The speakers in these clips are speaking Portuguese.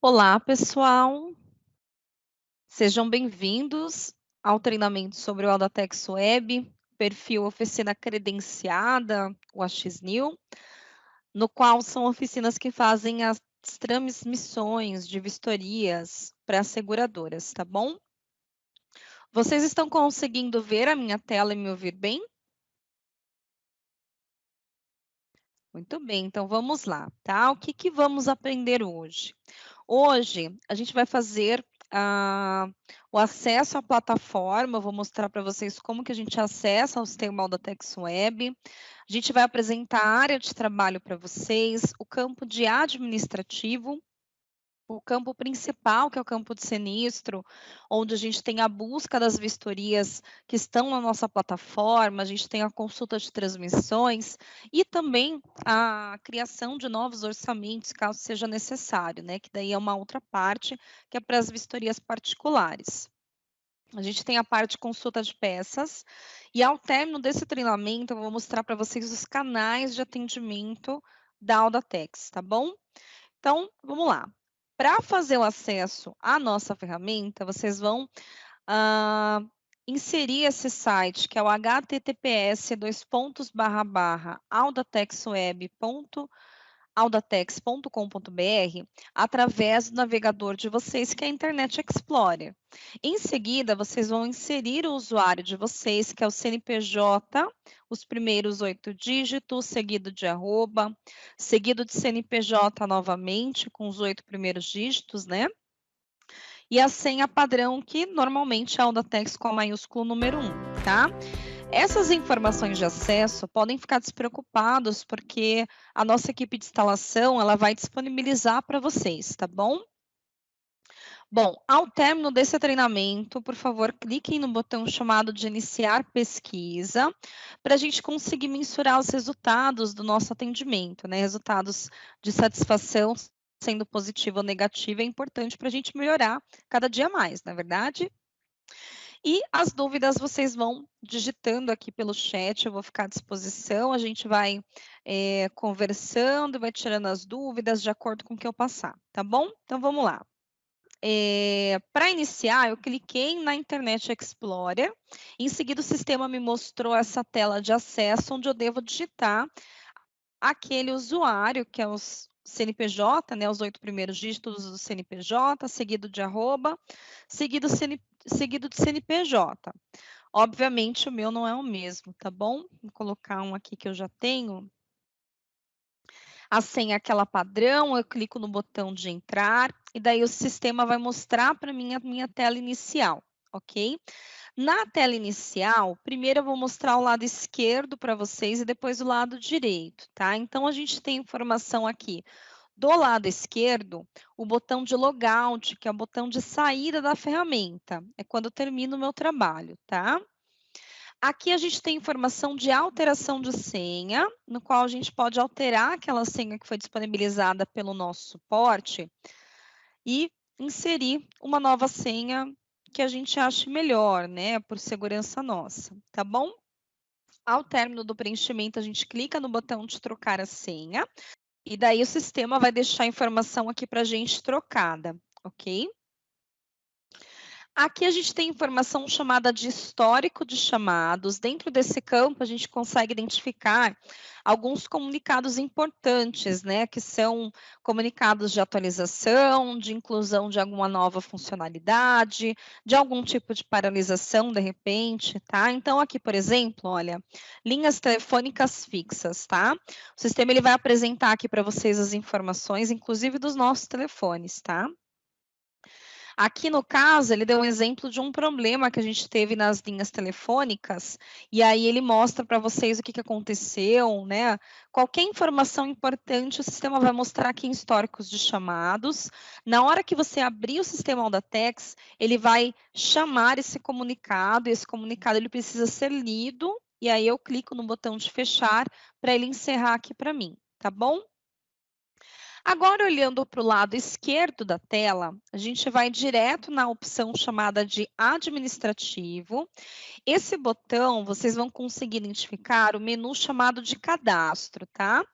Olá, pessoal. Sejam bem-vindos ao treinamento sobre o Audatex Web, perfil Oficina Credenciada, o AXNIL, no qual são oficinas que fazem as transmissões de vistorias para as seguradoras, tá bom? Vocês estão conseguindo ver a minha tela e me ouvir bem? Muito bem, então vamos lá, tá? O que vamos aprender hoje? Hoje, a gente vai fazer o acesso à plataforma, eu vou mostrar para vocês como que a gente acessa o sistema Audatex Web. A gente vai apresentar a área de trabalho para vocês, o campo de administrativo, o campo principal, que é o campo de sinistro, onde a gente tem a busca das vistorias que estão na nossa plataforma, a gente tem a consulta de transmissões e também a criação de novos orçamentos, caso seja necessário, né? Que daí é uma outra parte, que é para as vistorias particulares. A gente tem a parte de consulta de peças, e ao término desse treinamento, eu vou mostrar para vocês os canais de atendimento da Audatex, tá bom? Então, vamos lá. Para fazer o acesso à nossa ferramenta, vocês vão inserir esse site, que é o https://audatexweb.audatex.com.br, através do navegador de vocês, que é a Internet Explorer. Em seguida, vocês vão inserir o usuário de vocês, que é o CNPJ, os primeiros 8 dígitos, seguido de arroba, seguido de CNPJ novamente, com os 8 primeiros dígitos, né? E a senha padrão, que normalmente é a Audatex com a maiúsculo número 1, tá? Essas informações de acesso podem ficar despreocupados, porque a nossa equipe de instalação ela vai disponibilizar para vocês, tá bom? Bom, ao término desse treinamento, por favor, cliquem no botão chamado de iniciar pesquisa, para a gente conseguir mensurar os resultados do nosso atendimento, né? Resultados de satisfação, sendo positivo ou negativo, é importante para a gente melhorar cada dia mais, não é verdade? E as dúvidas vocês vão digitando aqui pelo chat, eu vou ficar à disposição, a gente vai conversando, vai tirando as dúvidas de acordo com o que eu passar, tá bom? Então vamos lá. Para iniciar, eu cliquei na Internet Explorer, em seguida o sistema me mostrou essa tela de acesso, onde eu devo digitar aquele usuário, que é os CNPJ, né, os 8 primeiros dígitos do CNPJ, seguido de arroba, seguido de CNPJ. Obviamente, o meu não é o mesmo, tá bom? Vou colocar um aqui que eu já tenho. A senha é aquela padrão, eu clico no botão de entrar, e daí o sistema vai mostrar para mim a minha tela inicial, ok? Na tela inicial, primeiro eu vou mostrar o lado esquerdo para vocês e depois o lado direito, tá? Então, a gente tem informação aqui do lado esquerdo, o botão de logout, que é o botão de saída da ferramenta, é quando eu termino o meu trabalho, tá? Aqui a gente tem informação de alteração de senha, no qual a gente pode alterar aquela senha que foi disponibilizada pelo nosso suporte e inserir uma nova senha que a gente ache melhor, né, por segurança nossa, tá bom? Ao término do preenchimento, a gente clica no botão de trocar a senha, e daí o sistema vai deixar a informação aqui para a gente trocada, ok? Aqui a gente tem informação chamada de histórico de chamados. Dentro desse campo, a gente consegue identificar alguns comunicados importantes, né? Que são comunicados de atualização, de inclusão de alguma nova funcionalidade, de algum tipo de paralisação, de repente, tá? Então, aqui, por exemplo, olha, linhas telefônicas fixas, tá? O sistema ele vai apresentar aqui para vocês as informações, inclusive dos nossos telefones, tá? Aqui no caso, ele deu um exemplo de um problema que a gente teve nas linhas telefônicas, e aí ele mostra para vocês o que aconteceu, né? Qualquer informação importante, o sistema vai mostrar aqui em históricos de chamados. Na hora que você abrir o sistema Audatex, ele vai chamar esse comunicado, e esse comunicado ele precisa ser lido, e aí eu clico no botão de fechar para ele encerrar aqui para mim, tá bom? Agora, olhando para o lado esquerdo da tela, a gente vai direto na opção chamada de administrativo. Esse botão, vocês vão conseguir identificar o menu chamado de cadastro, tá?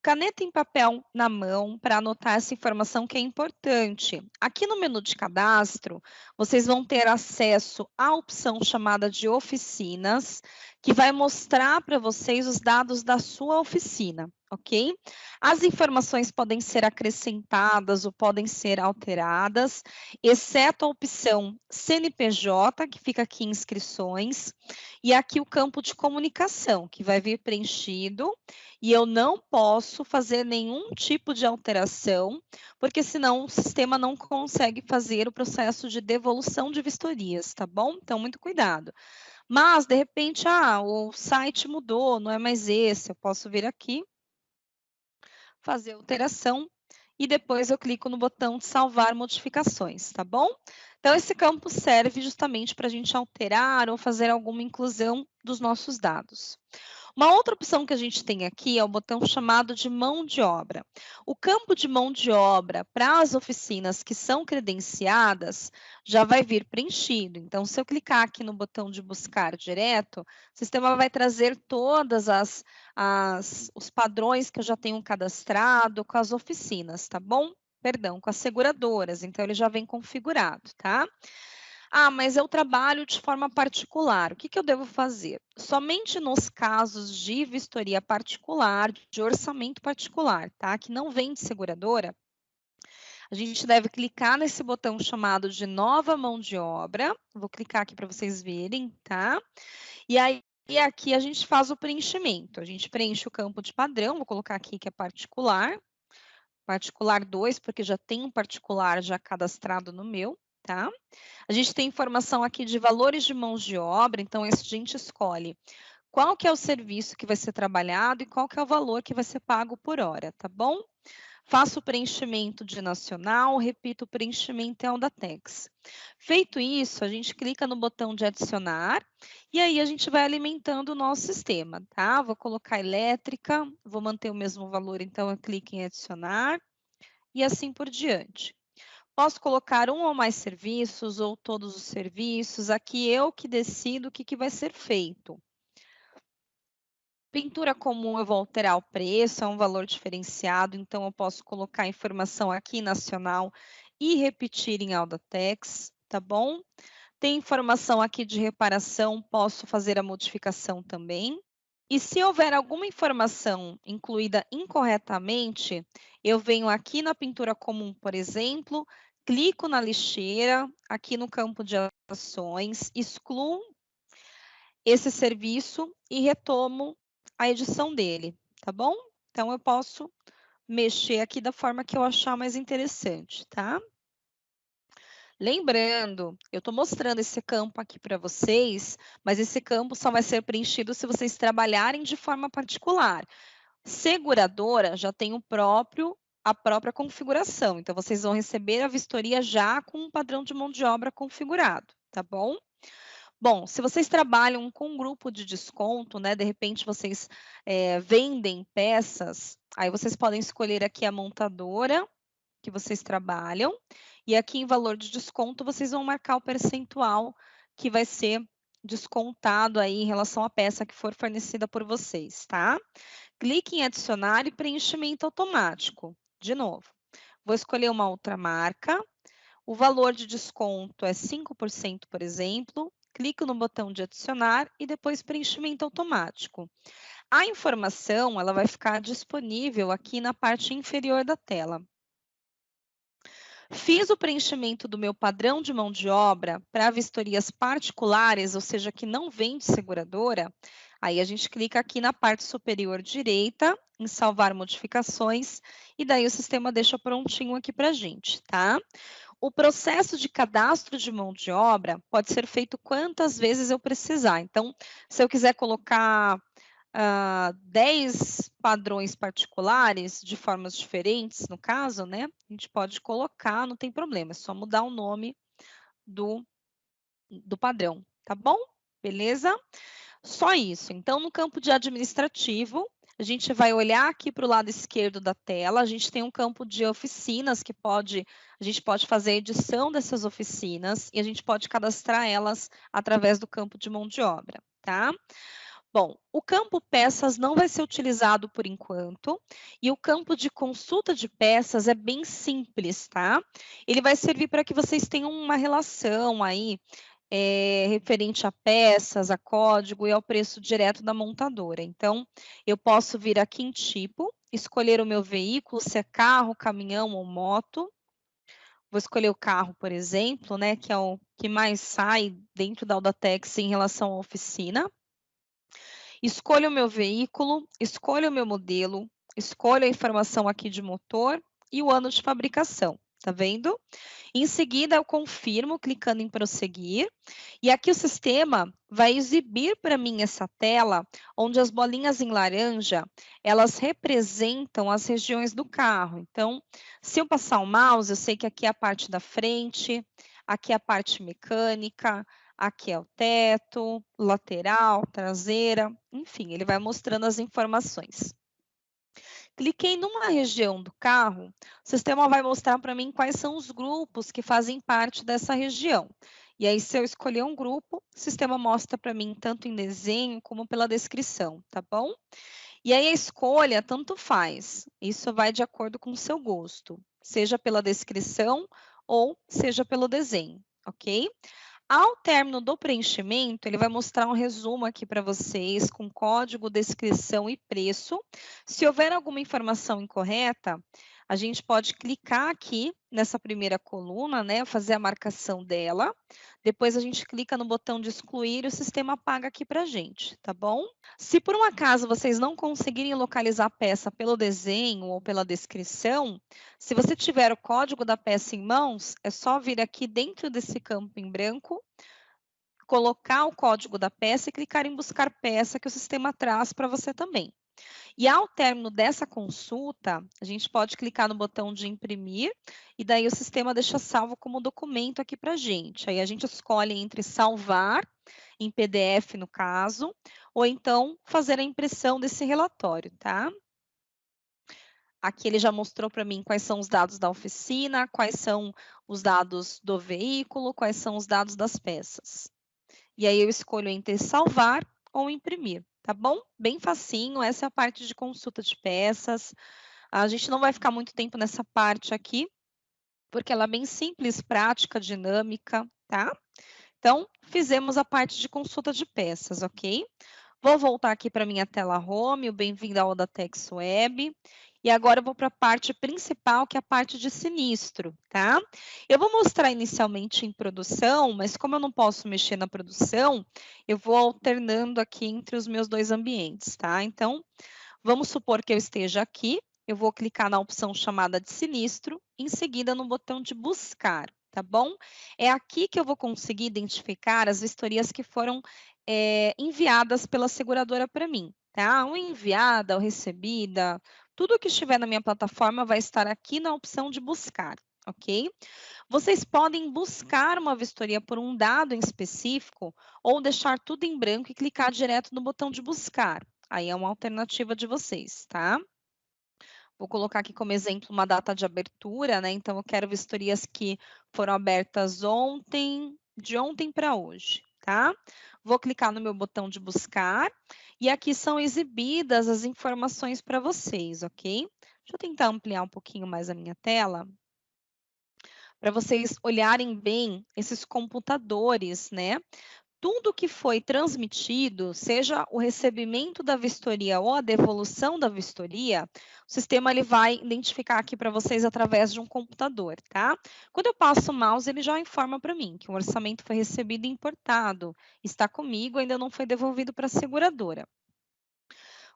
caneta em papel na mão para anotar essa informação que é importante. Aqui no menu de cadastro, vocês vão ter acesso à opção chamada de oficinas, que vai mostrar para vocês os dados da sua oficina, ok? As informações podem ser acrescentadas ou podem ser alteradas, exceto a opção CNPJ, que fica aqui em inscrições, e aqui o campo de comunicação, que vai vir preenchido, e eu não posso fazer nenhum tipo de alteração, porque senão o sistema não consegue fazer o processo de devolução de vistorias, tá bom? Então, muito cuidado. Mas, de repente, o site mudou, não é mais esse, eu posso vir aqui, fazer alteração, e depois eu clico no botão de salvar modificações, tá bom? Então, esse campo serve justamente para a gente alterar ou fazer alguma inclusão dos nossos dados. Uma outra opção que a gente tem aqui é o botão chamado de mão de obra. O campo de mão de obra para as oficinas que são credenciadas já vai vir preenchido. Então, se eu clicar aqui no botão de buscar direto, o sistema vai trazer todas os padrões que eu já tenho cadastrado com as oficinas, tá bom? Perdão, com as seguradoras. Então, ele já vem configurado, tá? Mas eu trabalho de forma particular. O que eu devo fazer? Somente nos casos de vistoria particular, de orçamento particular, tá? Que não vem de seguradora, a gente deve clicar nesse botão chamado de nova mão de obra. Vou clicar aqui para vocês verem, tá? E aí, aqui a gente faz o preenchimento. A gente preenche o campo de padrão, vou colocar aqui que é particular. Particular 2, porque já tem um particular já cadastrado no meu, tá? A gente tem informação aqui de valores de mãos de obra, então a gente escolhe qual que é o serviço que vai ser trabalhado e qual que é o valor que vai ser pago por hora, tá bom? Faço o preenchimento de nacional, repito o preenchimento em Audatex. Feito isso, a gente clica no botão de adicionar e aí a gente vai alimentando o nosso sistema, tá? Vou colocar elétrica, vou manter o mesmo valor, então eu clico em adicionar e assim por diante. Posso colocar um ou mais serviços ou todos os serviços, aqui eu que decido o que vai ser feito. Pintura comum eu vou alterar o preço, é um valor diferenciado, então eu posso colocar a informação aqui nacional e repetir em Audatex, tá bom? Tem informação aqui de reparação, posso fazer a modificação também. E se houver alguma informação incluída incorretamente, eu venho aqui na pintura comum, por exemplo, clico na lixeira, aqui no campo de ações, excluo esse serviço e retomo a edição dele, tá bom? Então, eu posso mexer aqui da forma que eu achar mais interessante, tá? Lembrando, eu estou mostrando esse campo aqui para vocês, mas esse campo só vai ser preenchido se vocês trabalharem de forma particular. Seguradora já tem a própria configuração, então vocês vão receber a vistoria já com um padrão de mão de obra configurado, tá bom? Bom, se vocês trabalham com um grupo de desconto, né, de repente vocês vendem peças, aí vocês podem escolher aqui a montadora que vocês trabalham, e aqui em valor de desconto vocês vão marcar o percentual que vai ser descontado aí em relação à peça que for fornecida por vocês, tá? Clique em adicionar e preenchimento automático. De novo, vou escolher uma outra marca, o valor de desconto é 5%, por exemplo, clico no botão de adicionar e depois preenchimento automático. A informação ela vai ficar disponível aqui na parte inferior da tela. Fiz o preenchimento do meu padrão de mão de obra para vistorias particulares, ou seja, que não vem de seguradora, aí a gente clica aqui na parte superior direita, em salvar modificações, e daí o sistema deixa prontinho aqui para a gente, tá? O processo de cadastro de mão de obra pode ser feito quantas vezes eu precisar. Então, se eu quiser colocar 10 padrões particulares de formas diferentes, no caso, né? A gente pode colocar, não tem problema, é só mudar o nome do padrão, tá bom? Beleza? Só isso. Então, no campo de administrativo, a gente vai olhar aqui para o lado esquerdo da tela, a gente tem um campo de oficinas que a gente pode fazer a edição dessas oficinas e a gente pode cadastrar elas através do campo de mão de obra, tá? Bom, o campo peças não vai ser utilizado por enquanto, e o campo de consulta de peças é bem simples, tá? Ele vai servir para que vocês tenham uma relação aí, referente a peças, a código e ao preço direto da montadora. Então, eu posso vir aqui em tipo, escolher o meu veículo, se é carro, caminhão ou moto. Vou escolher o carro, por exemplo, né, que é o que mais sai dentro da Audatex em relação à oficina. Escolho o meu veículo, escolho o meu modelo, escolho a informação aqui de motor e o ano de fabricação, tá vendo? Em seguida, eu confirmo clicando em prosseguir, e aqui o sistema vai exibir para mim essa tela, onde as bolinhas em laranja, elas representam as regiões do carro. Então, se eu passar o mouse, eu sei que aqui é a parte da frente, aqui é a parte mecânica, aqui é o teto, lateral, traseira, enfim, ele vai mostrando as informações. Cliquei numa região do carro, o sistema vai mostrar para mim quais são os grupos que fazem parte dessa região. E aí, se eu escolher um grupo, o sistema mostra para mim tanto em desenho como pela descrição, tá bom? E aí a escolha tanto faz, isso vai de acordo com o seu gosto, seja pela descrição ou seja pelo desenho, ok? Ao término do preenchimento, ele vai mostrar um resumo aqui para vocês com código, descrição e preço. Se houver alguma informação incorreta, a gente pode clicar aqui nessa primeira coluna, né, fazer a marcação dela. Depois a gente clica no botão de excluir e o sistema apaga aqui para a gente, tá bom? Se por um acaso vocês não conseguirem localizar a peça pelo desenho ou pela descrição, se você tiver o código da peça em mãos, é só vir aqui dentro desse campo em branco, colocar o código da peça e clicar em buscar peça que o sistema traz para você também. E ao término dessa consulta, a gente pode clicar no botão de imprimir e daí o sistema deixa salvo como documento aqui para a gente. Aí a gente escolhe entre salvar, em PDF no caso, ou então fazer a impressão desse relatório, tá? Aqui ele já mostrou para mim quais são os dados da oficina, quais são os dados do veículo, quais são os dados das peças. E aí eu escolho entre salvar ou imprimir, tá bom? Bem facinho, essa é a parte de consulta de peças. A gente não vai ficar muito tempo nessa parte aqui, porque ela é bem simples, prática, dinâmica, tá? Então, fizemos a parte de consulta de peças, ok? Vou voltar aqui para minha tela home, o bem-vindo ao Audatex Web. E agora eu vou para a parte principal, que é a parte de sinistro, tá? Eu vou mostrar inicialmente em produção, mas como eu não posso mexer na produção, eu vou alternando aqui entre os meus dois ambientes, tá? Então, vamos supor que eu esteja aqui, eu vou clicar na opção chamada de sinistro, em seguida no botão de buscar, tá bom? É aqui que eu vou conseguir identificar as vistorias que foram enviadas pela seguradora para mim, tá? Ou enviada, ou recebida, tudo que estiver na minha plataforma vai estar aqui na opção de buscar, ok? Vocês podem buscar uma vistoria por um dado em específico ou deixar tudo em branco e clicar direto no botão de buscar. Aí é uma alternativa de vocês, tá? Vou colocar aqui como exemplo uma data de abertura, né? Então, eu quero vistorias que foram abertas ontem, de ontem para hoje, tá? Vou clicar no meu botão de buscar e aqui são exibidas as informações para vocês, ok? Deixa eu tentar ampliar um pouquinho mais a minha tela para vocês olharem bem esses computadores, né? Tudo que foi transmitido, seja o recebimento da vistoria ou a devolução da vistoria, o sistema ele vai identificar aqui para vocês através de um computador, tá? Quando eu passo o mouse, ele já informa para mim que o orçamento foi recebido e importado, está comigo, ainda não foi devolvido para a seguradora.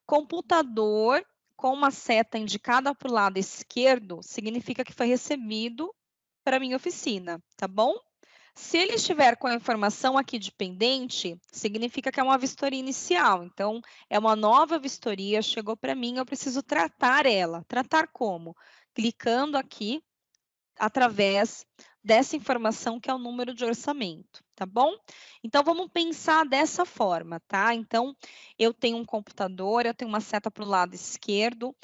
Computador com uma seta indicada para o lado esquerdo significa que foi recebido para a minha oficina, tá bom? Se ele estiver com a informação aqui de pendente, significa que é uma vistoria inicial. Então, é uma nova vistoria, chegou para mim, eu preciso tratar ela. Tratar como? Clicando aqui através dessa informação que é o número de orçamento, tá bom? Então, vamos pensar dessa forma, tá? Então, eu tenho um computador, eu tenho uma seta para o lado esquerdo,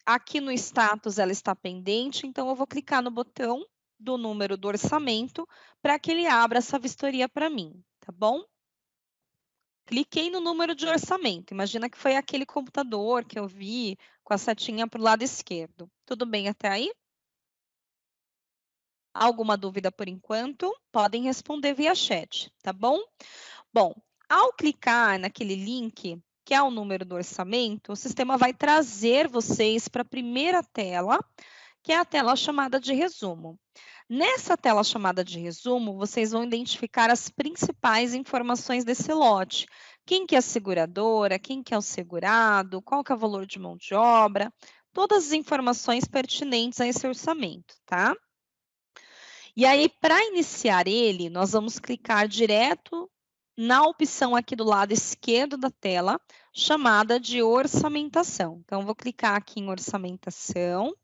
aqui no status ela está pendente, então eu vou clicar no botão do número do orçamento para que ele abra essa vistoria para mim, tá bom? cliquei no número de orçamento. Imagina que foi aquele computador que eu vi com a setinha para o lado esquerdo. Tudo bem até aí? Alguma dúvida por enquanto? Podem responder via chat, tá bom? Bom, ao clicar naquele link, que é o número do orçamento, o sistema vai trazer vocês para a primeira tela, que é a tela chamada de resumo. Nessa tela chamada de resumo, vocês vão identificar as principais informações desse lote. Quem que é a seguradora, quem que é o segurado, qual que é o valor de mão de obra, todas as informações pertinentes a esse orçamento, tá? E aí, para iniciar ele, nós vamos clicar direto na opção aqui do lado esquerdo da tela, chamada de orçamentação. Então, vou clicar aqui em orçamentação, o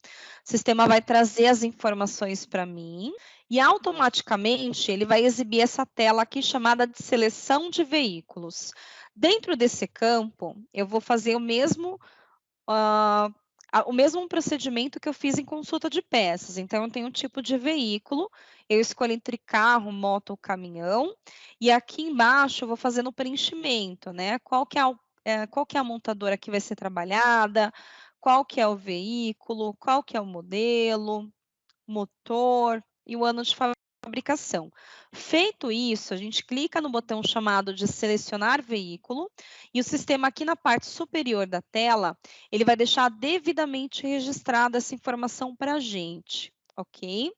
sistema vai trazer as informações para mim e automaticamente ele vai exibir essa tela aqui chamada de seleção de veículos. Dentro desse campo, eu vou fazer o mesmo procedimento que eu fiz em consulta de peças. Então, eu tenho um tipo de veículo, eu escolho entre carro, moto ou caminhão, e aqui embaixo eu vou fazendo o preenchimento, né? Qual que é a montadora que vai ser trabalhada, qual que é o veículo, qual que é o modelo, motor e o ano de fabricação. Feito isso, a gente clica no botão chamado de selecionar veículo e o sistema aqui na parte superior da tela, ele vai deixar devidamente registrada essa informação para a gente, ok?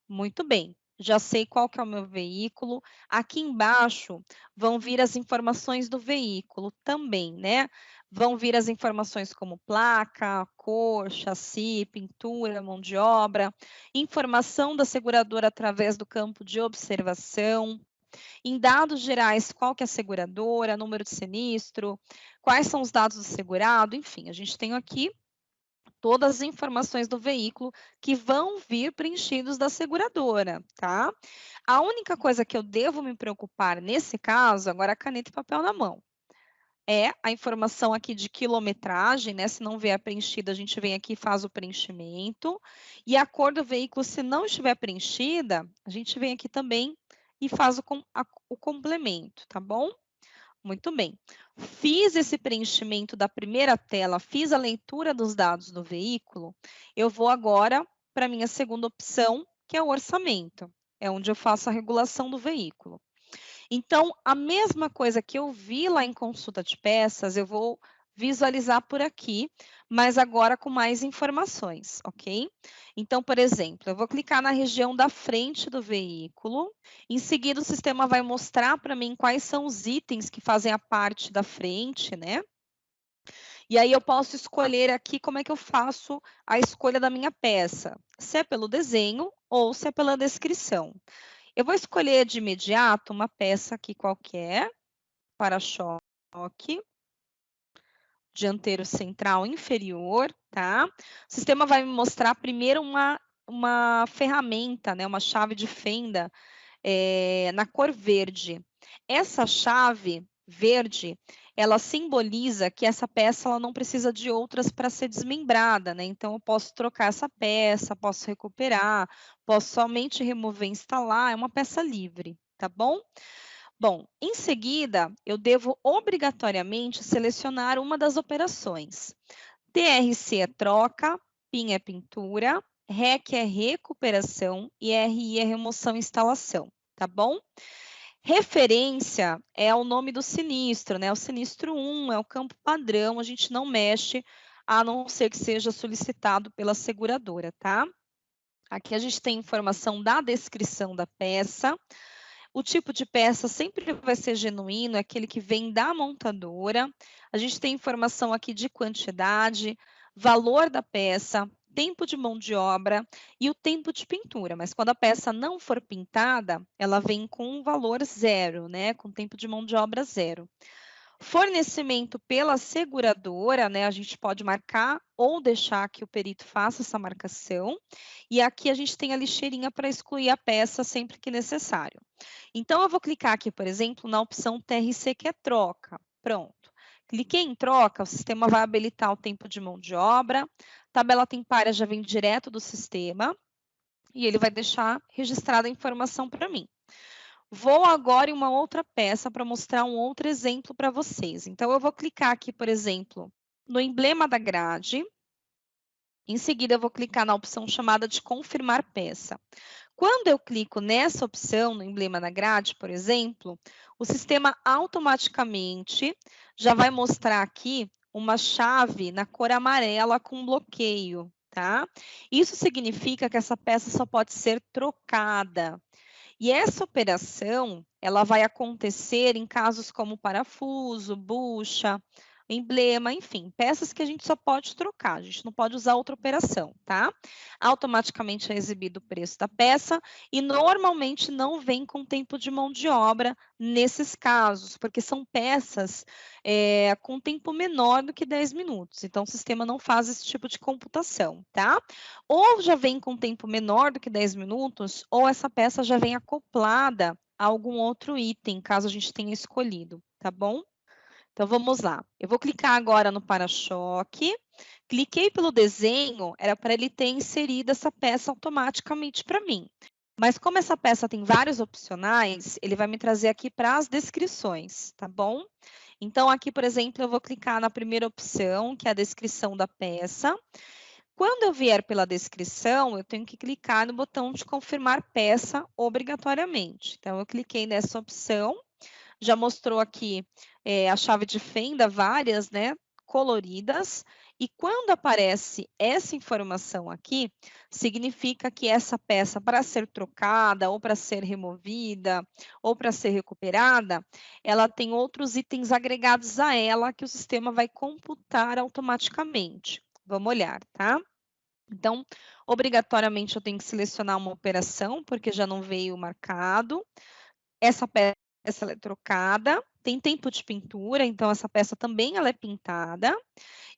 Muito bem. Já sei qual que é o meu veículo. Aqui embaixo vão vir as informações do veículo também, né? Vão vir as informações como placa, cor, chassi, pintura, mão de obra, informação da seguradora através do campo de observação. Em dados gerais, qual que é a seguradora, número de sinistro, quais são os dados do segurado, enfim, a gente tem aqui todas as informações do veículo que vão vir preenchidos da seguradora, tá? A única coisa que eu devo me preocupar nesse caso, agora a caneta e papel na mão, é a informação aqui de quilometragem, né? Se não vier preenchida, a gente vem aqui e faz o preenchimento. E a cor do veículo, se não estiver preenchida, a gente vem aqui também e faz o complemento, tá bom? Muito bem. Fiz esse preenchimento da primeira tela, fiz a leitura dos dados do veículo, eu vou agora para a minha segunda opção, que é o orçamento. É onde eu faço a regulação do veículo. Então, a mesma coisa que eu vi lá em consulta de peças, eu vou visualizar por aqui, mas agora com mais informações, ok? Então, por exemplo, eu vou clicar na região da frente do veículo, em seguida o sistema vai mostrar para mim quais são os itens que fazem a parte da frente, né? E aí eu posso escolher aqui como é que eu faço a escolha da minha peça, se é pelo desenho ou se é pela descrição. Eu vou escolher de imediato uma peça aqui qualquer, para-choque, dianteiro central inferior, tá? O sistema vai me mostrar primeiro uma ferramenta, né, uma chave de fenda na cor verde. Essa chave verde, ela simboliza que essa peça ela não precisa de outras para ser desmembrada, né? Então, eu posso trocar essa peça, posso recuperar, posso somente remover e instalar, é uma peça livre, tá bom? Bom, em seguida, eu devo obrigatoriamente selecionar uma das operações. TRC é troca, PIN é pintura, REC é recuperação e RI é remoção e instalação, tá bom? Referência é o nome do sinistro, né? O sinistro 1 é o campo padrão, a gente não mexe, a não ser que seja solicitado pela seguradora, tá? Aqui a gente tem informação da descrição da peça. O tipo de peça sempre vai ser genuíno, é aquele que vem da montadora. A gente tem informação aqui de quantidade, valor da peça, tempo de mão de obra e o tempo de pintura. Mas quando a peça não for pintada, ela vem com um valor zero, né? Com tempo de mão de obra zero. Fornecimento pela seguradora, né? A gente pode marcar ou deixar que o perito faça essa marcação. E aqui a gente tem a lixeirinha para excluir a peça sempre que necessário. Então, eu vou clicar aqui, por exemplo, na opção TRC, que é troca. Pronto. Cliquei em troca, o sistema vai habilitar o tempo de mão de obra. Tabela tempária já vem direto do sistema e ele vai deixar registrada a informação para mim. Vou agora em uma outra peça para mostrar um outro exemplo para vocês. Então, eu vou clicar aqui, por exemplo, no emblema da grade. Em seguida, eu vou clicar na opção chamada de confirmar peça. Quando eu clico nessa opção, no emblema da grade, por exemplo, o sistema automaticamente já vai mostrar aqui uma chave na cor amarela com bloqueio, tá? Isso significa que essa peça só pode ser trocada. E essa operação, ela vai acontecer em casos como parafuso, bucha, emblema, enfim, peças que a gente só pode trocar, a gente não pode usar outra operação, tá? Automaticamente é exibido o preço da peça e normalmente não vem com tempo de mão de obra nesses casos, porque são peças com tempo menor do que 10 minutos, então o sistema não faz esse tipo de computação, tá? Ou já vem com tempo menor do que 10 minutos, ou essa peça já vem acoplada a algum outro item, caso a gente tenha escolhido, tá bom? Então vamos lá. Eu vou clicar agora no para-choque. Cliquei pelo desenho, era para ele ter inserido essa peça automaticamente para mim. Mas como essa peça tem vários opcionais, ele vai me trazer aqui para as descrições, tá bom? Então aqui, por exemplo, eu vou clicar na primeira opção, que é a descrição da peça. Quando eu vier pela descrição, eu tenho que clicar no botão de confirmar peça obrigatoriamente. Então, eu cliquei nessa opção, já mostrou aqui a chave de fenda, várias, né, coloridas, e quando aparece essa informação aqui, significa que essa peça, para ser trocada, ou para ser removida, ou para ser recuperada, ela tem outros itens agregados a ela que o sistema vai computar automaticamente. Vamos olhar, tá? Então, obrigatoriamente eu tenho que selecionar uma operação, porque já não veio marcado. Essa peça ela é trocada, tem tempo de pintura, então essa peça também ela é pintada.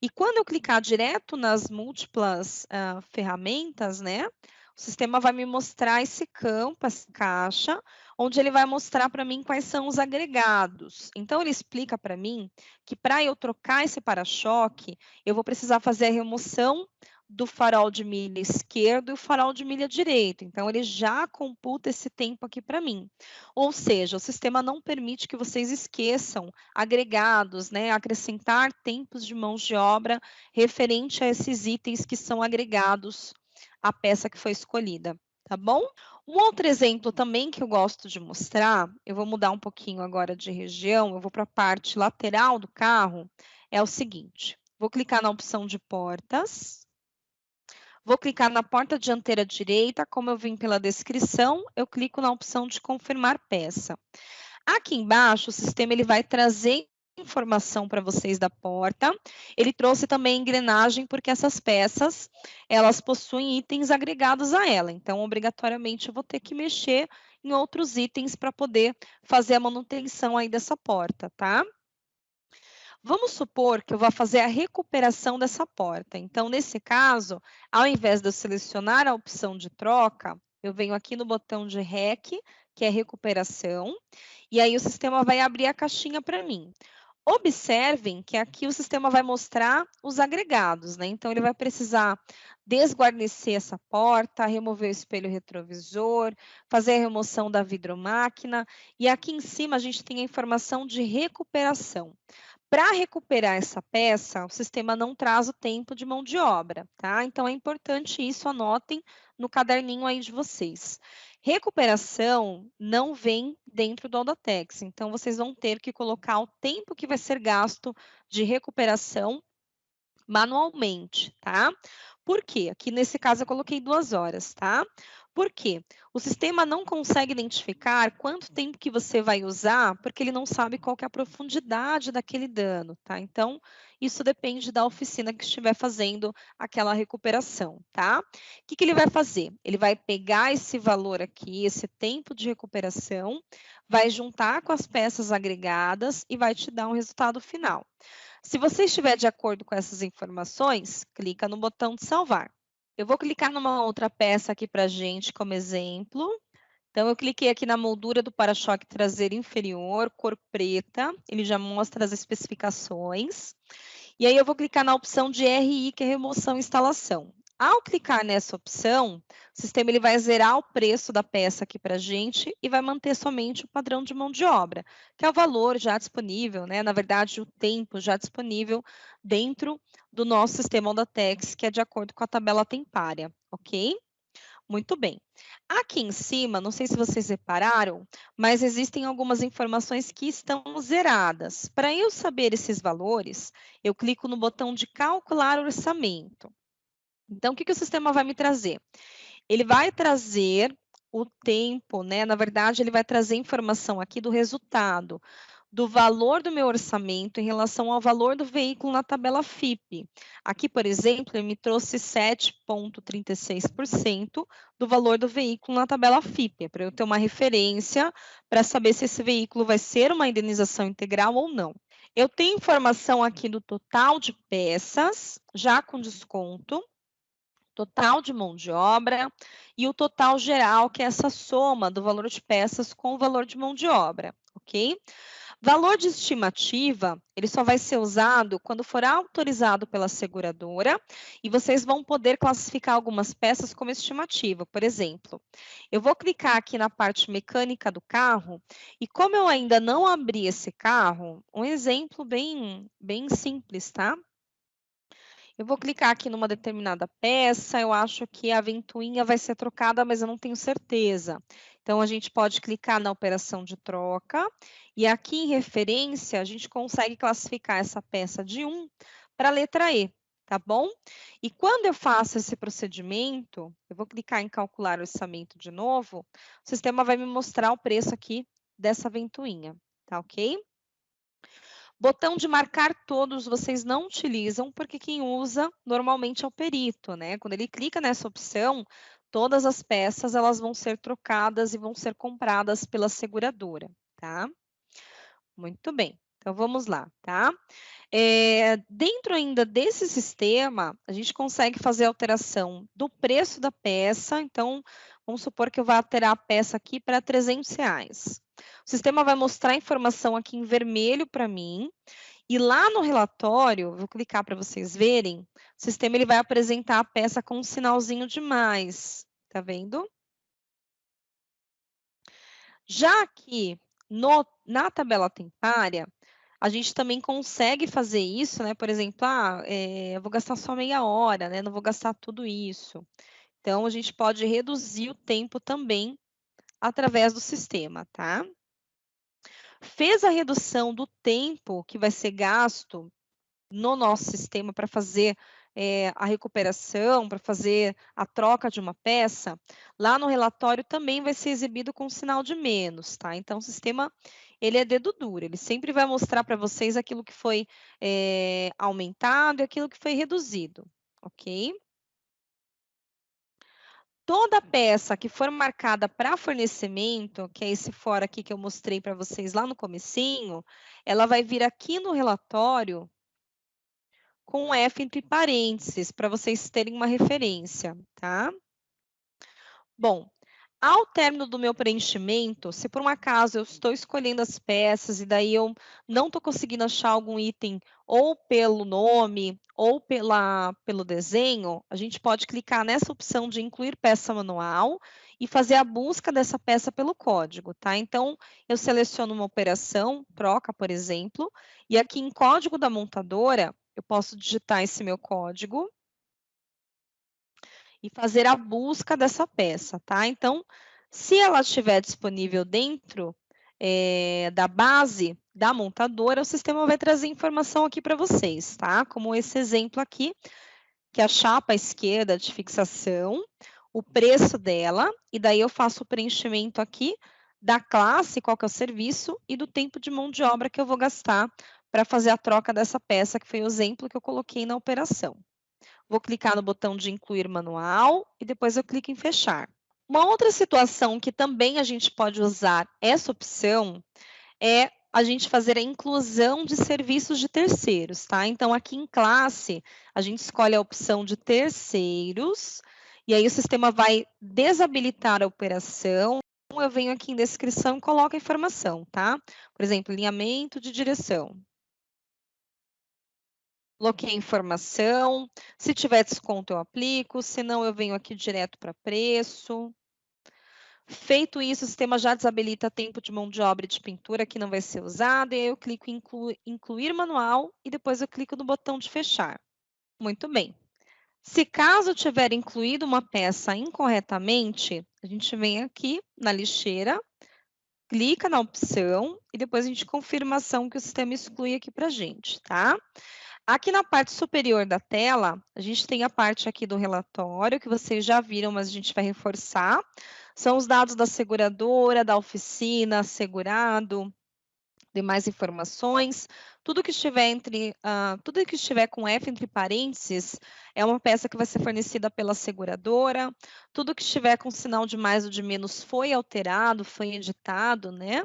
E quando eu clicar direto nas múltiplas ferramentas, né, o sistema vai me mostrar esse campo, essa caixa, onde ele vai mostrar para mim quais são os agregados. Então, ele explica para mim que para eu trocar esse para-choque, eu vou precisar fazer a remoção do farol de milha esquerdo e o farol de milha direito. Então, ele já computa esse tempo aqui para mim. Ou seja, o sistema não permite que vocês esqueçam agregados, né? Acrescentar tempos de mãos de obra referente a esses itens que são agregados à peça que foi escolhida, tá bom? Um outro exemplo também que eu gosto de mostrar, eu vou mudar um pouquinho agora de região, eu vou para a parte lateral do carro, é o seguinte, vou clicar na opção de portas, vou clicar na porta dianteira direita, como eu vim pela descrição, eu clico na opção de confirmar peça. Aqui embaixo, o sistema ele vai trazer informação para vocês da porta. Ele trouxe também engrenagem, porque essas peças, elas possuem itens agregados a ela. Então, obrigatoriamente, eu vou ter que mexer em outros itens para poder fazer a manutenção aí dessa porta, tá? Vamos supor que eu vou fazer a recuperação dessa porta. Então, nesse caso, ao invés de eu selecionar a opção de troca, eu venho aqui no botão de REC, que é recuperação, e aí o sistema vai abrir a caixinha para mim. Observem que aqui o sistema vai mostrar os agregados, né? Então, ele vai precisar desguarnecer essa porta, remover o espelho retrovisor, fazer a remoção da vidromáquina, e aqui em cima a gente tem a informação de recuperação. Para recuperar essa peça, o sistema não traz o tempo de mão de obra, tá? Então é importante isso, anotem no caderninho aí de vocês. Recuperação não vem dentro do Audatex, então vocês vão ter que colocar o tempo que vai ser gasto de recuperação manualmente, tá? Por quê? Aqui nesse caso eu coloquei 2 horas, tá? Por quê? O sistema não consegue identificar quanto tempo que você vai usar, porque ele não sabe qual que é a profundidade daquele dano, tá? Então, isso depende da oficina que estiver fazendo aquela recuperação, tá? O que ele vai fazer? Ele vai pegar esse valor aqui, esse tempo de recuperação, vai juntar com as peças agregadas e vai te dar um resultado final. Se você estiver de acordo com essas informações, clica no botão de salvar. Eu vou clicar numa outra peça aqui para a gente como exemplo. Então, eu cliquei aqui na moldura do para-choque traseiro inferior, cor preta, ele já mostra as especificações. E aí eu vou clicar na opção de RI, que é remoção e instalação. Ao clicar nessa opção, o sistema ele vai zerar o preço da peça aqui para a gente e vai manter somente o padrão de mão de obra, que é o valor já disponível, né? Na verdade, o tempo já disponível dentro do nosso sistema Audatex, que é de acordo com a tabela tempária, ok? Muito bem. Aqui em cima, não sei se vocês repararam, mas existem algumas informações que estão zeradas. Para eu saber esses valores, eu clico no botão de calcular orçamento. Então, o que o sistema vai me trazer? Ele vai trazer o tempo, né? Na verdade, ele vai trazer informação aqui do resultado, do valor do meu orçamento em relação ao valor do veículo na tabela FIPE. Aqui, por exemplo, ele me trouxe 7,36% do valor do veículo na tabela FIPE, para eu ter uma referência para saber se esse veículo vai ser uma indenização integral ou não. Eu tenho informação aqui do total de peças, já com desconto, total de mão de obra e o total geral, que é essa soma do valor de peças com o valor de mão de obra, ok? Valor de estimativa, ele só vai ser usado quando for autorizado pela seguradora e vocês vão poder classificar algumas peças como estimativa. Por exemplo, eu vou clicar aqui na parte mecânica do carro e como eu ainda não abri esse carro, um exemplo bem simples, tá? Eu vou clicar aqui numa determinada peça, eu acho que a ventoinha vai ser trocada, mas eu não tenho certeza. Então, a gente pode clicar na operação de troca, e aqui em referência, a gente consegue classificar essa peça de 1 para a letra E, tá bom? E quando eu faço esse procedimento, eu vou clicar em calcular orçamento de novo, o sistema vai me mostrar o preço aqui dessa ventoinha, tá ok? Botão de marcar todos vocês não utilizam, porque quem usa normalmente é o perito, né? Quando ele clica nessa opção, todas as peças elas vão ser trocadas e vão ser compradas pela seguradora, tá? Muito bem. Então vamos lá, tá? Dentro ainda desse sistema, a gente consegue fazer alteração do preço da peça. Então, vamos supor que eu vá alterar a peça aqui para R$ 300. O sistema vai mostrar a informação aqui em vermelho para mim. E lá no relatório, vou clicar para vocês verem, o sistema ele vai apresentar a peça com um sinalzinho de mais. Tá vendo? Já aqui na tabela tempária, a gente também consegue fazer isso, né? Por exemplo, eu vou gastar só meia hora, né? Não vou gastar tudo isso. Então, a gente pode reduzir o tempo também através do sistema, tá? Fez a redução do tempo que vai ser gasto no nosso sistema para fazer a recuperação, para fazer a troca de uma peça, lá no relatório também vai ser exibido com sinal de menos, tá? Então, o sistema, ele é dedo duro, ele sempre vai mostrar para vocês aquilo que foi aumentado e aquilo que foi reduzido, ok? Toda peça que for marcada para fornecimento, que é esse fora aqui que eu mostrei para vocês lá no comecinho, ela vai vir aqui no relatório com um F entre parênteses, para vocês terem uma referência, tá? Bom, ao término do meu preenchimento, se por um acaso eu estou escolhendo as peças e daí eu não estou conseguindo achar algum item ou pelo nome ou pelo desenho, a gente pode clicar nessa opção de incluir peça manual e fazer a busca dessa peça pelo código, tá? Então, eu seleciono uma operação, troca, por exemplo, e aqui em código da montadora, eu posso digitar esse meu código e fazer a busca dessa peça, tá? Então, se ela estiver disponível dentro da base da montadora, o sistema vai trazer informação aqui para vocês, tá? Como esse exemplo aqui, que é a chapa à esquerda de fixação, o preço dela, e daí eu faço o preenchimento aqui da classe, qual que é o serviço, e do tempo de mão de obra que eu vou gastar para fazer a troca dessa peça, que foi o exemplo que eu coloquei na operação. Vou clicar no botão de incluir manual e depois eu clico em fechar. Uma outra situação que também a gente pode usar essa opção é a gente fazer a inclusão de serviços de terceiros, tá? Então, aqui em classe, a gente escolhe a opção de terceiros, e aí o sistema vai desabilitar a operação. Eu venho aqui em descrição e coloco a informação, tá? Por exemplo, alinhamento de direção. bloqueia a informação, se tiver desconto eu aplico, se não eu venho aqui direto para preço. Feito isso, o sistema já desabilita tempo de mão de obra e de pintura que não vai ser usado, e aí eu clico em incluir manual e depois eu clico no botão de fechar. Muito bem. Se caso tiver incluído uma peça incorretamente, a gente vem aqui na lixeira, clica na opção e depois a gente confirmação que o sistema exclui aqui para a gente, tá? Aqui na parte superior da tela, a gente tem a parte aqui do relatório, que vocês já viram, mas a gente vai reforçar. São os dados da seguradora, da oficina, segurado, demais informações. Tudo que estiver com F entre parênteses é uma peça que vai ser fornecida pela seguradora. Tudo que estiver com sinal de mais ou de menos foi alterado, foi editado, né?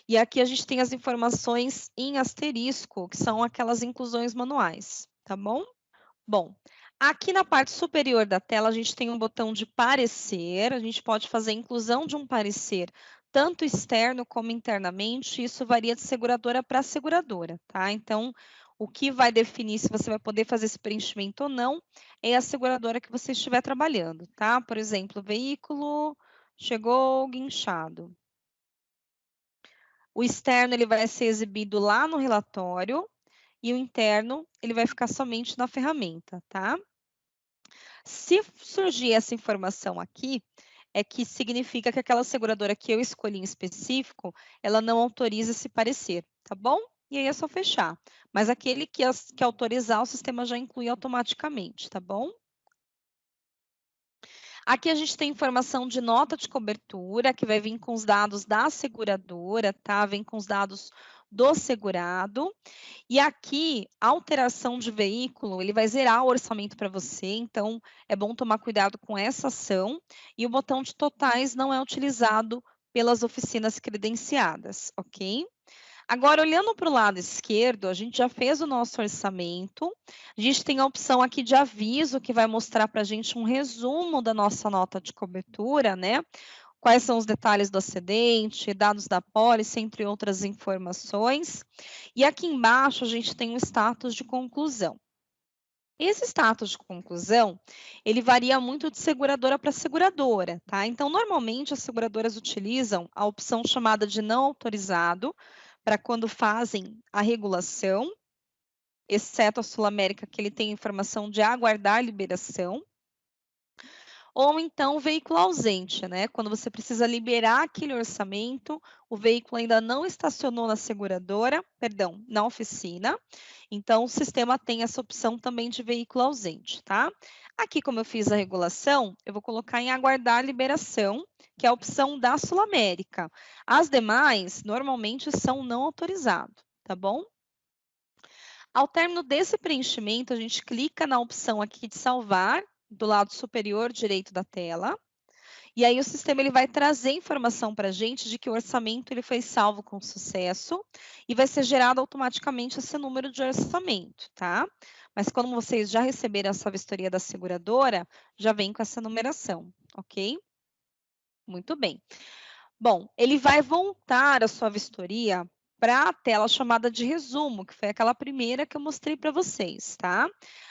E aqui a gente tem as informações em asterisco, que são aquelas inclusões manuais, tá bom? Bom, aqui na parte superior da tela a gente tem um botão de parecer, a gente pode fazer a inclusão de um parecer tanto externo como internamente, isso varia de seguradora para seguradora, tá? Então, o que vai definir se você vai poder fazer esse preenchimento ou não é a seguradora que você estiver trabalhando, tá? Por exemplo, veículo chegou guinchado. O externo ele vai ser exibido lá no relatório e o interno ele vai ficar somente na ferramenta, tá? Se surgir essa informação aqui, é que significa que aquela seguradora que eu escolhi em específico, ela não autoriza esse parecer, tá bom? E aí é só fechar. Mas aquele que autorizar, o sistema já inclui automaticamente, tá bom? Aqui a gente tem informação de nota de cobertura, que vai vir com os dados da seguradora, tá? Vem com os dados do segurado. E aqui, alteração de veículo, ele vai zerar o orçamento para você, então é bom tomar cuidado com essa ação. E o botão de totais não é utilizado pelas oficinas credenciadas, ok? Agora, olhando para o lado esquerdo, a gente já fez o nosso orçamento, a gente tem a opção aqui de aviso, que vai mostrar para a gente um resumo da nossa nota de cobertura, né? Quais são os detalhes do acidente, dados da pólice, entre outras informações. E aqui embaixo a gente tem o status de conclusão. Esse status de conclusão, ele varia muito de seguradora para seguradora, tá? Então, normalmente as seguradoras utilizam a opção chamada de não autorizado para quando fazem a regulação, exceto a Sul América, que ele tem informação de aguardar liberação. Ou então o veículo ausente, né? Quando você precisa liberar aquele orçamento, o veículo ainda não estacionou na seguradora, perdão, na oficina. Então, o sistema tem essa opção também de veículo ausente, tá? Aqui, como eu fiz a regulação, eu vou colocar em aguardar liberação, que é a opção da Sul América. As demais, normalmente, são não autorizado, tá bom? Ao término desse preenchimento, a gente clica na opção aqui de salvar, do lado superior direito da tela. E aí o sistema ele vai trazer informação para a gente de que o orçamento ele foi salvo com sucesso e vai ser gerado automaticamente esse número de orçamento, tá? Mas quando vocês já receberam essa vistoria da seguradora, já vem com essa numeração, ok? Muito bem. Bom, ele vai voltar a sua vistoria para a tela chamada de resumo, que foi aquela primeira que eu mostrei para vocês, tá?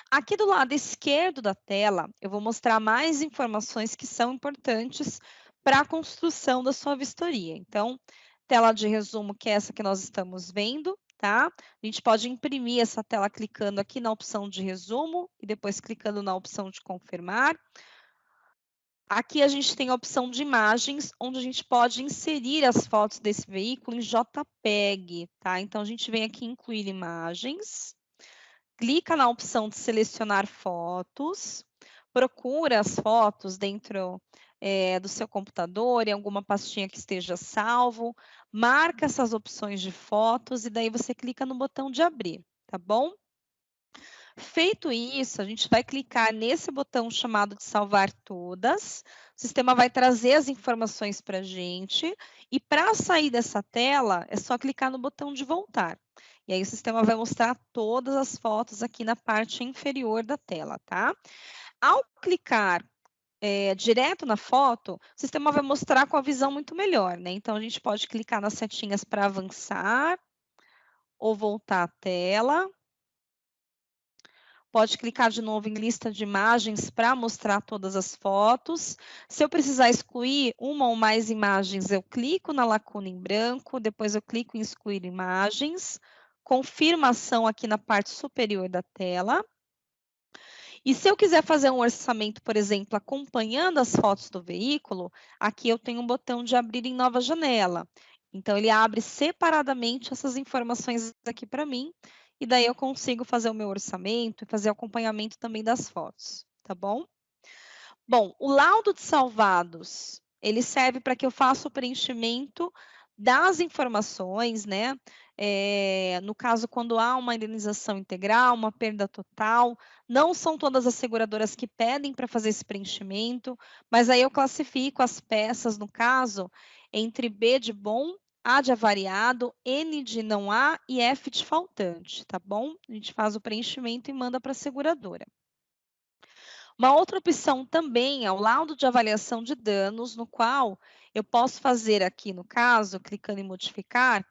Aqui do lado esquerdo da tela, eu vou mostrar mais informações que são importantes para a construção da sua vistoria. Então, tela de resumo, que é essa que nós estamos vendo, tá? A gente pode imprimir essa tela clicando aqui na opção de resumo e depois clicando na opção de confirmar. Aqui a gente tem a opção de imagens, onde a gente pode inserir as fotos desse veículo em JPEG, tá? Então, a gente vem aqui em incluir imagens, clica na opção de selecionar fotos, procura as fotos dentro do seu computador, em alguma pastinha que esteja salvo, marca essas opções de fotos e daí você clica no botão de abrir, tá bom? Feito isso, a gente vai clicar nesse botão chamado de salvar todas. O sistema vai trazer as informações para a gente. E para sair dessa tela, é só clicar no botão de voltar. E aí o sistema vai mostrar todas as fotos aqui na parte inferior da tela, tá? Ao clicar direto na foto, o sistema vai mostrar com a visão muito melhor, né? Então, a gente pode clicar nas setinhas para avançar ou voltar a tela. pode clicar de novo em lista de imagens para mostrar todas as fotos. Se eu precisar excluir uma ou mais imagens, eu clico na lacuna em branco, depois eu clico em excluir imagens, confirmação aqui na parte superior da tela. E se eu quiser fazer um orçamento, por exemplo, acompanhando as fotos do veículo, aqui eu tenho um botão de abrir em nova janela. Então, ele abre separadamente essas informações aqui para mim, e daí eu consigo fazer o meu orçamento e fazer o acompanhamento também das fotos, tá bom? Bom, o laudo de salvados, ele serve para que eu faça o preenchimento das informações, né? No caso, quando há uma indenização integral, uma perda total, não são todas as seguradoras que pedem para fazer esse preenchimento, mas aí eu classifico as peças, no caso, entre B de bom, A de avariado, N de não há e F de faltante, tá bom? A gente faz o preenchimento e manda para a seguradora. Uma outra opção também é o laudo de avaliação de danos, no qual eu posso fazer aqui, no caso, clicando em modificar,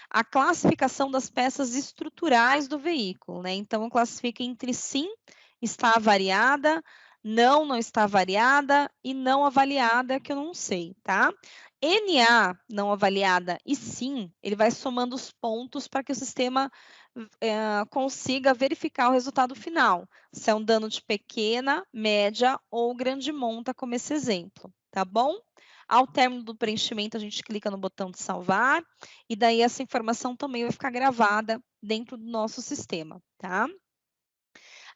a classificação das peças estruturais do veículo, né? Então, eu classifico entre sim, está avariada, não está avariada e não avaliada, que eu não sei, tá? NA, não avaliada, e sim, ele vai somando os pontos para que o sistema consiga verificar o resultado final, se é um dano de pequena, média ou grande monta, como esse exemplo, tá bom? Ao término do preenchimento, a gente clica no botão de salvar, e daí essa informação também vai ficar gravada dentro do nosso sistema, tá?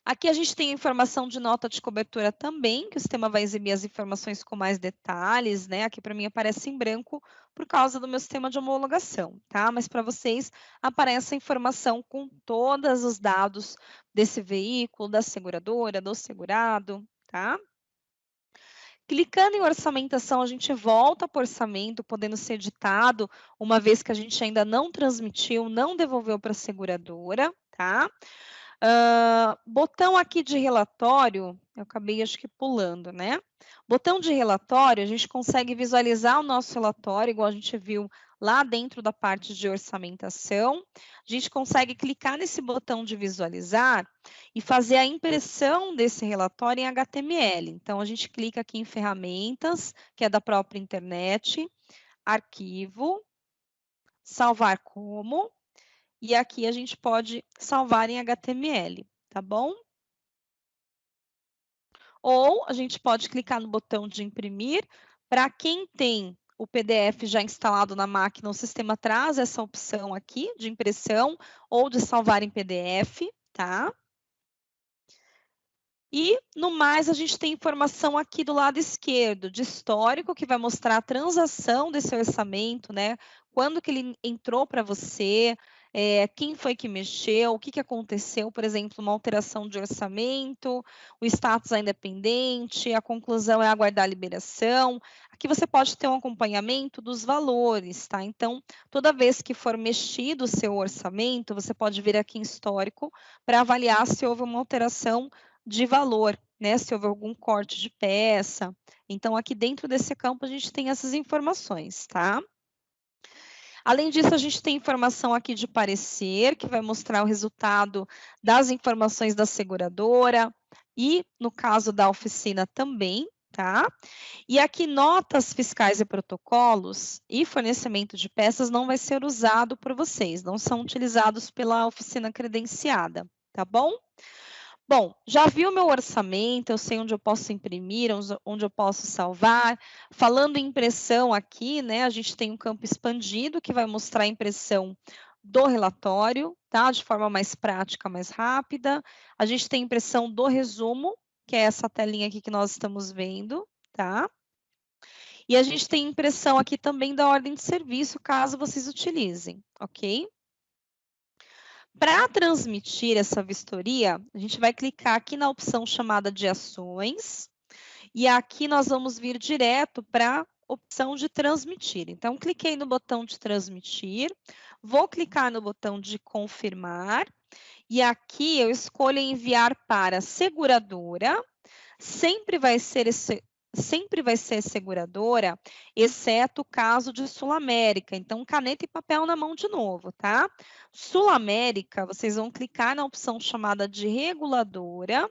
Aqui a gente tem a informação de nota de cobertura também, que o sistema vai exibir as informações com mais detalhes, né? Aqui para mim aparece em branco por causa do meu sistema de homologação, tá? Mas para vocês aparece a informação com todos os dados desse veículo, da seguradora, do segurado, tá? Clicando em orçamentação, a gente volta para o orçamento, podendo ser editado, uma vez que a gente ainda não transmitiu, não devolveu para a seguradora, tá? Botão aqui de relatório, eu acabei acho que pulando, né? Botão de relatório, a gente consegue visualizar o nosso relatório, igual a gente viu lá dentro da parte de orçamentação. A gente consegue clicar nesse botão de visualizar e fazer a impressão desse relatório em HTML. Então, a gente clica aqui em ferramentas, que é da própria internet, arquivo, salvar como, e aqui a gente pode salvar em HTML, tá bom? Ou a gente pode clicar no botão de imprimir. Para quem tem o PDF já instalado na máquina, o sistema traz essa opção aqui de impressão ou de salvar em PDF, tá? E, no mais, a gente tem informação aqui do lado esquerdo, de histórico, que vai mostrar a transação desse orçamento, né? Quando que ele entrou para você, quem foi que mexeu, o que, que aconteceu, por exemplo, uma alteração de orçamento, o status ainda é pendente, a conclusão é aguardar a liberação. Aqui você pode ter um acompanhamento dos valores, tá? Então, toda vez que for mexido o seu orçamento, você pode vir aqui em histórico para avaliar se houve uma alteração de valor, né? Se houve algum corte de peça. Então, aqui dentro desse campo, a gente tem essas informações, tá? Além disso, a gente tem informação aqui de parecer, que vai mostrar o resultado das informações da seguradora e, no caso da oficina, também, tá? E aqui, notas fiscais e protocolos e fornecimento de peças não vai ser usado por vocês, não são utilizados pela oficina credenciada, tá bom? Bom, já vi o meu orçamento, eu sei onde eu posso imprimir, onde eu posso salvar. Falando em impressão aqui, né, a gente tem um campo expandido que vai mostrar a impressão do relatório, tá? De forma mais prática, mais rápida. A gente tem impressão do resumo, que é essa telinha aqui que nós estamos vendo, tá? E a gente tem impressão aqui também da ordem de serviço, caso vocês utilizem, ok? Para transmitir essa vistoria, a gente vai clicar aqui na opção chamada de ações, e aqui nós vamos vir direto para a opção de transmitir. Então, cliquei no botão de transmitir, vou clicar no botão de confirmar, e aqui eu escolho enviar para seguradora, sempre vai ser sempre vai ser seguradora, exceto o caso de Sul América. Então, caneta e papel na mão de novo, tá? Sul América, vocês vão clicar na opção chamada de reguladora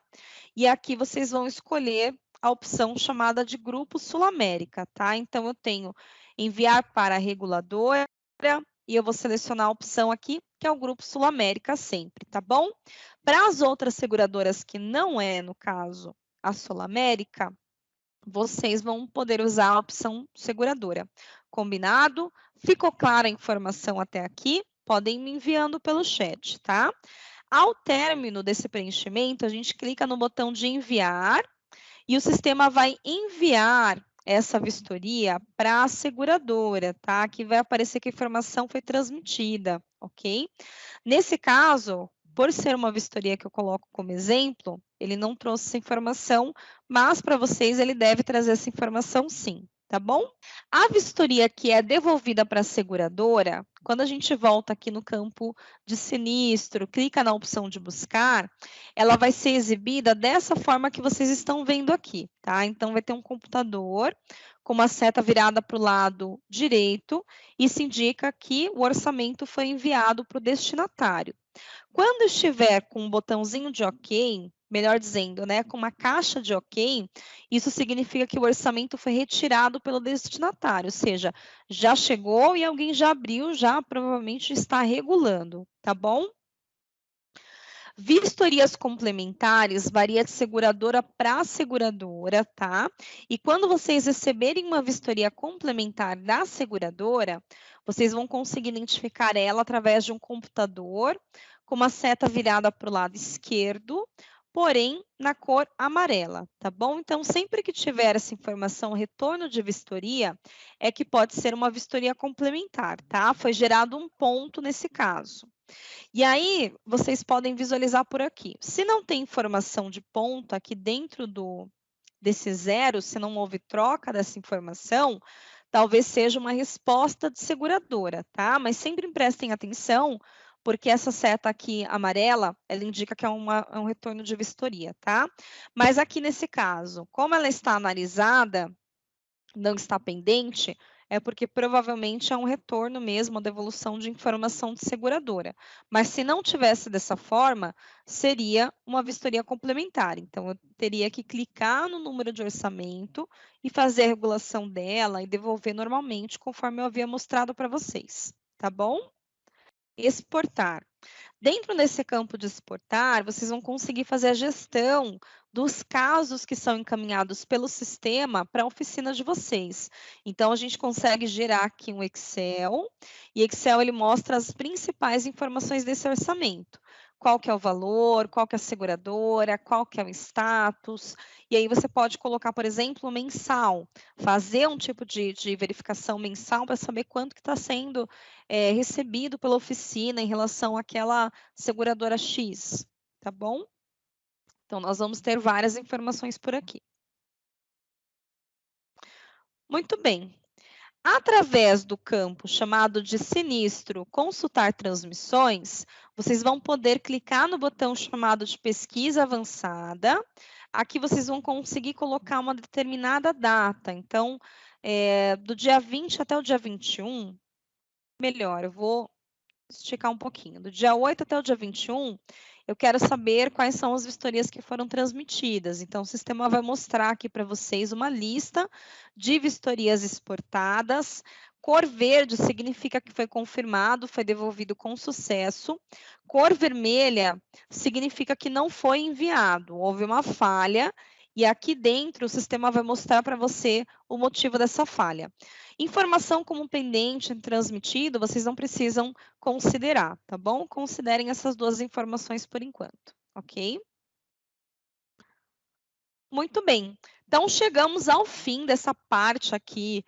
e aqui vocês vão escolher a opção chamada de Grupo Sul América, tá? Então, eu tenho enviar para a reguladora e eu vou selecionar a opção aqui, que é o Grupo Sul América sempre, tá bom? Para as outras seguradoras que não é, no caso, a Sul América, vocês vão poder usar a opção seguradora. Combinado? Ficou clara a informação até aqui? Podem me enviando pelo chat, tá? Ao término desse preenchimento, a gente clica no botão de enviar e o sistema vai enviar essa vistoria para a seguradora, tá? Aqui vai aparecer que a informação foi transmitida, ok? Nesse caso, por ser uma vistoria que eu coloco como exemplo, ele não trouxe essa informação, mas para vocês ele deve trazer essa informação sim, tá bom? A vistoria que é devolvida para a seguradora, quando a gente volta aqui no campo de sinistro, clica na opção de buscar, ela vai ser exibida dessa forma que vocês estão vendo aqui, tá? Então vai ter um computador com uma seta virada para o lado direito, isso indica que o orçamento foi enviado para o destinatário. Quando estiver com um botãozinho de OK, melhor dizendo, né, com uma caixa de OK, isso significa que o orçamento foi retirado pelo destinatário, ou seja, já chegou e alguém já abriu, já provavelmente está regulando, tá bom? Vistorias complementares varia de seguradora para seguradora, tá? E quando vocês receberem uma vistoria complementar da seguradora, vocês vão conseguir identificar ela através de um computador com uma seta virada para o lado esquerdo, porém na cor amarela, tá bom? Então, sempre que tiver essa informação, retorno de vistoria, é que pode ser uma vistoria complementar, tá? Foi gerado um ponto nesse caso. E aí, vocês podem visualizar por aqui. Se não tem informação de ponto aqui dentro desse zero, se não houve troca dessa informação, talvez seja uma resposta de seguradora, tá? Mas sempre prestem atenção, porque essa seta aqui amarela, ela indica que é um retorno de vistoria, tá? Mas aqui nesse caso, como ela está analisada, não está pendente, é porque provavelmente é um retorno mesmo, uma devolução de informação de seguradora. Mas se não tivesse dessa forma, seria uma vistoria complementar. Então, eu teria que clicar no número de orçamento e fazer a regulação dela e devolver normalmente, conforme eu havia mostrado para vocês, tá bom? Exportar. Dentro desse campo de exportar, vocês vão conseguir fazer a gestão dos casos que são encaminhados pelo sistema para a oficina de vocês. Então, a gente consegue gerar aqui um Excel, e Excel ele mostra as principais informações desse orçamento. Qual que é o valor, qual que é a seguradora, qual que é o status, e aí você pode colocar, por exemplo, mensal, fazer um tipo de verificação mensal para saber quanto que está sendo recebido pela oficina em relação àquela seguradora X, tá bom? Então, nós vamos ter várias informações por aqui. Muito bem. Através do campo chamado de sinistro, consultar transmissões, vocês vão poder clicar no botão chamado de pesquisa avançada. Aqui vocês vão conseguir colocar uma determinada data. Então, do dia 20 até o dia 21, melhor, eu vou esticar um pouquinho. Do dia 8 até o dia 21, eu quero saber quais são as vistorias que foram transmitidas. Então, o sistema vai mostrar aqui para vocês uma lista de vistorias exportadas. Cor verde significa que foi confirmado, foi devolvido com sucesso. Cor vermelha significa que não foi enviado, houve uma falha. E aqui dentro, o sistema vai mostrar para você o motivo dessa falha. Informação como pendente transmitido, vocês não precisam considerar, tá bom? Considerem essas duas informações por enquanto, ok? Muito bem. Então, chegamos ao fim dessa parte aqui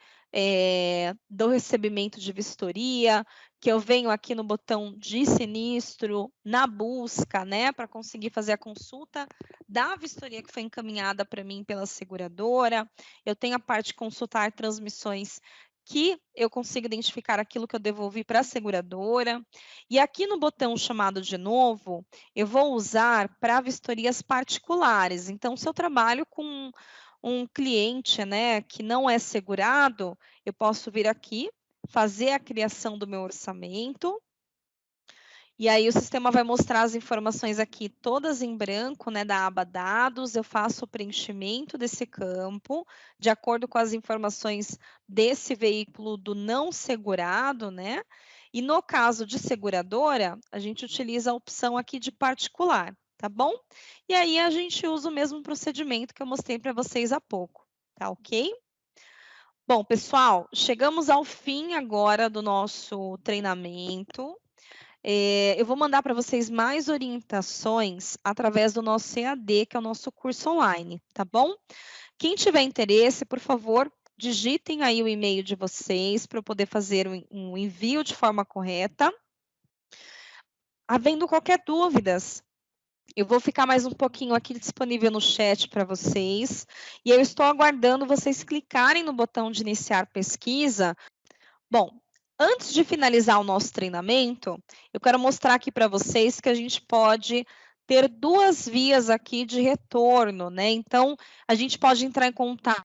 do recebimento de vistoria, que eu venho aqui no botão de sinistro, na busca, né, para conseguir fazer a consulta da vistoria que foi encaminhada para mim pela seguradora. Eu tenho a parte de consultar transmissões que eu consigo identificar aquilo que eu devolvi para a seguradora. E aqui no botão chamado de novo, eu vou usar para vistorias particulares. Então, se eu trabalho com um cliente, né, que não é segurado, eu posso vir aqui, fazer a criação do meu orçamento, e aí o sistema vai mostrar as informações aqui todas em branco, né, da aba dados, eu faço o preenchimento desse campo, de acordo com as informações desse veículo do não segurado, né, e no caso de seguradora, a gente utiliza a opção aqui de particular, tá bom? E aí a gente usa o mesmo procedimento que eu mostrei para vocês há pouco, tá ok? Bom, pessoal, chegamos ao fim agora do nosso treinamento. Eu vou mandar para vocês mais orientações através do nosso EAD, que é o nosso curso online, tá bom? Quem tiver interesse, por favor, digitem aí o e-mail de vocês para eu poder fazer um envio de forma correta. Havendo qualquer dúvidas, eu vou ficar mais um pouquinho aqui disponível no chat para vocês. E eu estou aguardando vocês clicarem no botão de iniciar pesquisa. Bom, antes de finalizar o nosso treinamento, eu quero mostrar aqui para vocês que a gente pode ter duas vias aqui de retorno, né? Então, a gente pode entrar em contato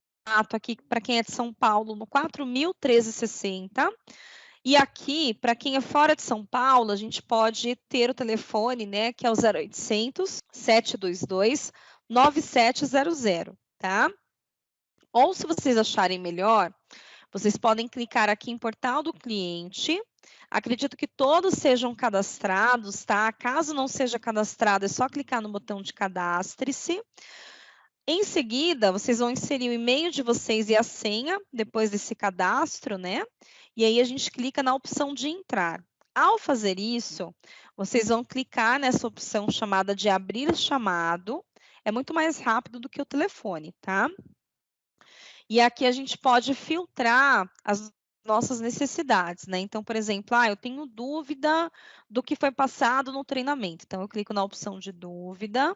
aqui para quem é de São Paulo no 4.01360. E aqui, para quem é fora de São Paulo, a gente pode ter o telefone, né, que é o 0800 722 9700, tá? Ou se vocês acharem melhor, vocês podem clicar aqui em Portal do Cliente. Acredito que todos sejam cadastrados, tá? Caso não seja cadastrado, é só clicar no botão de cadastre-se. Em seguida, vocês vão inserir o e-mail de vocês e a senha, depois desse cadastro, né? E aí a gente clica na opção de entrar. Ao fazer isso, vocês vão clicar nessa opção chamada de abrir chamado. É muito mais rápido do que o telefone, tá? E aqui a gente pode filtrar as nossas necessidades, né? Então, por exemplo, eu tenho dúvida do que foi passado no treinamento. Então, eu clico na opção de dúvida.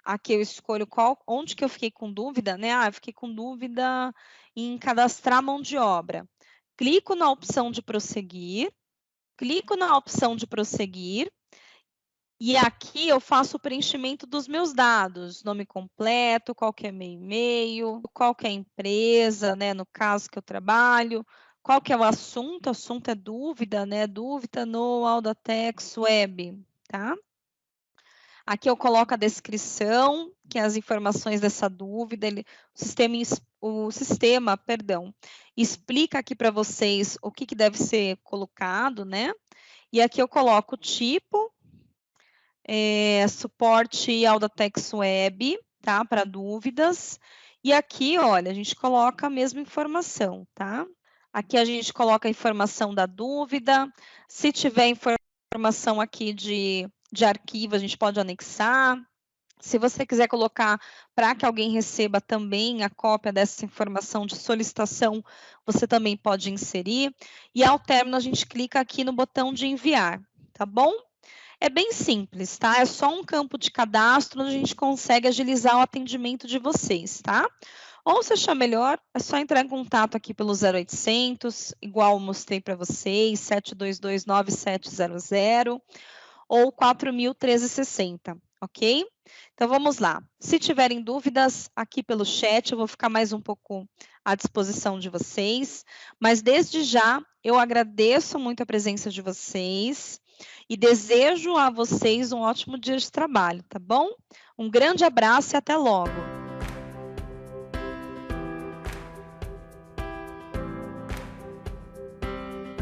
Aqui eu escolho onde que eu fiquei com dúvida, né? Eu fiquei com dúvida em cadastrar mão de obra. Clico na opção de prosseguir. Clico na opção de prosseguir. E aqui eu faço o preenchimento dos meus dados, nome completo, qual que é meu e-mail, qual que é a empresa, né, no caso que eu trabalho, qual que é o assunto é dúvida, né, dúvida no Audatex Web, tá? Aqui eu coloco a descrição, que é as informações dessa dúvida, o sistema, explica aqui para vocês o que deve ser colocado, né? E aqui eu coloco o tipo, suporte Audatex Web, tá? Para dúvidas. E aqui, olha, a gente coloca a mesma informação, tá? Aqui a gente coloca a informação da dúvida. Se tiver informação aqui de arquivo, a gente pode anexar. Se você quiser colocar para que alguém receba também a cópia dessa informação de solicitação, você também pode inserir. E ao término, a gente clica aqui no botão de enviar, tá bom? É bem simples, tá? É só um campo de cadastro onde a gente consegue agilizar o atendimento de vocês, tá? Ou se achar melhor, é só entrar em contato aqui pelo 0800, igual eu mostrei para vocês, 7229700 ou 4.01360, ok? Então vamos lá. Se tiverem dúvidas aqui pelo chat, eu vou ficar mais um pouco à disposição de vocês, mas desde já eu agradeço muito a presença de vocês e desejo a vocês um ótimo dia de trabalho, tá bom? Um grande abraço e até logo!